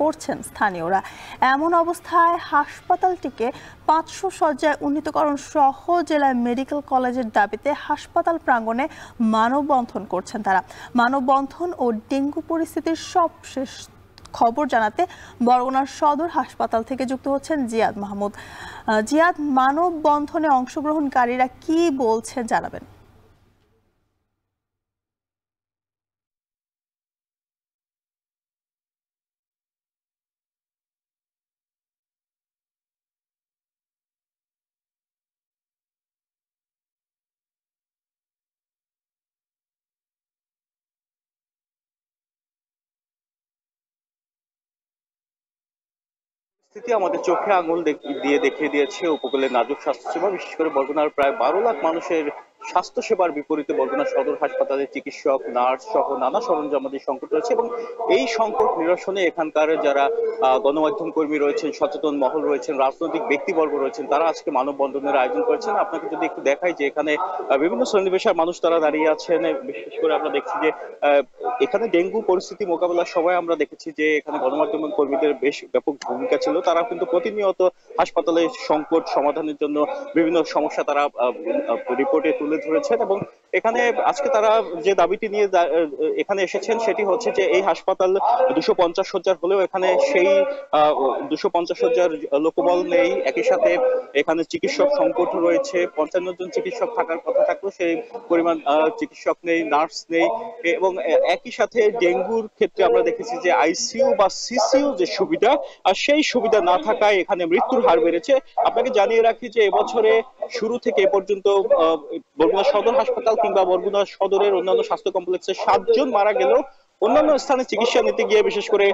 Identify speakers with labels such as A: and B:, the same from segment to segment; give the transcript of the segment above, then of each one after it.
A: করছেন স্থানীয়রা। এমন অবস্থায় হাসপাতালটিকে 500 শয্যায় উন্নীতকরণ সহ জেলায় মেডিকেল কলেজের দাবিতে হাসপাতাল প্রাঙ্গণে মানববন্ধন করছেন তারা। মানববন্ধন ও ডেঙ্গু পরিস্থিতির সবশেষ খবর জানাতে বরগুনা সদর হাসপাতাল থেকে যুক্ত হচ্ছেন জিয়াদ মাহমুদ। জিয়াদ, মানববন্ধনে অংশগ্রহণকারীরা কি বলছেন জানাবেন।
B: স্থিতি আমাদের চোখে আঙুল দিয়ে দেখিয়ে দিয়েছে উপকূলের নাজুক স্বাস্থ্যসেবা। বিশেষ করে বরগুনার প্রায় 12 লাখ মানুষের স্বাস্থ্যসেবার বিপরীতে বরগুনা সদর হাসপাতালে চিকিৎসক, নার্স সহ নানা সরঞ্জামাদি সংকট রয়েছে এবং এই সংকট নিরসনে এখানকার যারা গণমাধ্যম কর্মী রয়েছেন, সচেতন মহল রয়েছেন, রাজনৈতিক ব্যক্তিবর্গ রয়েছেন, তারা আজকে মানববন্ধনের আয়োজন করেছেন। আপনাকে যদি একটু দেখাই যে এখানে বিভিন্ন শ্রেণী পেশার মানুষ তারা দাঁড়িয়ে আছেন। বিশেষ করে আমরা দেখছি যে এখানে ডেঙ্গু পরিস্থিতি মোকাবেলার সময় আমরা দেখেছি যে এখানে গণমাধ্যম কর্মীদের বেশ ব্যাপক ভূমিকা ছিল। তারা কিন্তু প্রতিনিয়ত হাসপাতালে সংকট সমাধানের জন্য বিভিন্ন সমস্যা তারা রিপোর্টে তুলে ধরেছেন এবং এখানে আজকে তারা যে দাবিটি নিয়ে এখানে এসেছেন সেটি হচ্ছে যে এই হাসপাতাল 250 শয্যার হলেও এখানে সেই 250 শয্যার লোকবল নেই। একই সাথে এখানে চিকিৎসক সংকট রয়েছে। 55 জন চিকিৎসক থাকার কথা থাকলেও সেই পরিমাণ চিকিৎসক নেই, নার্স নেই এবং একই সাথে ডেঙ্গুর ক্ষেত্রে আমরা দেখেছি যে আইসিইউ বা সিসিইউ যে সুবিধা আর সেই সুবিধা না থাকায় এখানে মৃত্যুর হার বেড়েছে। আপনাকে জানিয়ে রাখি যে এবছরে শুরু থেকে এ পর্যন্ত বরগুনা সদর হাসপাতাল কিংবা বরগুনা সদরের অন্যান্য স্বাস্থ্য কমপ্লেক্সে 7 জন মারা গেলেও অন্যান্য স্থানে চিকিৎসা নিতে গিয়ে, বিশেষ করে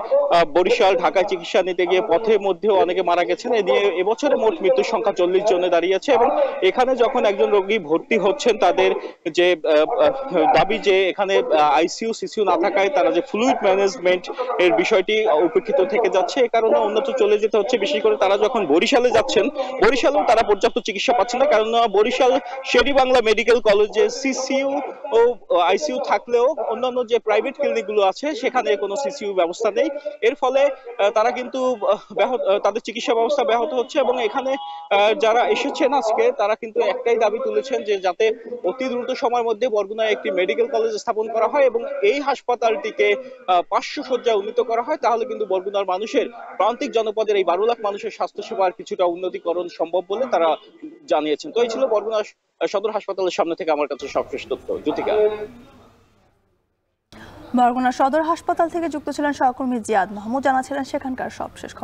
B: বরিশাল, ঢাকায় চিকিৎসা নিতে গিয়ে পথের মধ্যেও অনেকে মারা গেছেন। এ নিয়ে এবছরে মোট মৃত্যুর সংখ্যা 40 জনে দাঁড়িয়েছে এবং এখানে যখন একজন রোগী ভর্তি হচ্ছেন তাদের যে দাবি যে এখানে আইসিইউ সিসিইউ না থাকায় তারা যে ফ্লুইড ম্যানেজমেন্ট এর বিষয়টি উপেক্ষিত থেকে যাচ্ছে, এ কারণে অন্যত্র চলে যেতে হচ্ছে। বিশেষ করে তারা যখন বরিশালে যাচ্ছেন, বরিশালেও তারা পর্যাপ্ত চিকিৎসা পাচ্ছেন না, কারণ বরিশাল শের-ই-বাংলা মেডিকেল কলেজে সিসিইউ ও আইসিইউ থাকলেও অন্যান্য যে প্রাইভেট ক্লিনিক গুলো আছে সেখানে কোনো সিসিইউ ব্যবস্থা নেই। এর ফলে তারা কিন্তু তাদের চিকিৎসা ব্যবস্থা ব্যাহত হচ্ছে এবং এখানে যারা এসেছেন আজকে তারা কিন্তু একটাই দাবি তুলেছেন যে যাতে অতি দ্রুত সময়ের মধ্যে বরগুনায় একটি মেডিকেল কলেজ স্থাপন করা হয় এবং এই হাসপাতালটিকে 500 শয্যা উন্নীত করা হয়। তাহলে কিন্তু বরগুনার মানুষের, প্রান্তিক জনপদের এই 12 লাখ মানুষের স্বাস্থ্যসেবার কিছুটা উন্নতিকরণ সম্ভব বলে তারা জানিয়েছেন। তো এই ছিল বরগুনা সদর হাসপাতালের সামনে থেকে আমার কাছে সবশেষ তথ্য। জ্যোতিকা।
A: বরগুনা সদর হাসপাতাল থেকে যুক্ত ছিলেন সহকর্মী জিয়াদ মাহমুদ, জানাচ্ছিলেন সেখানকার সবশেষ খবর।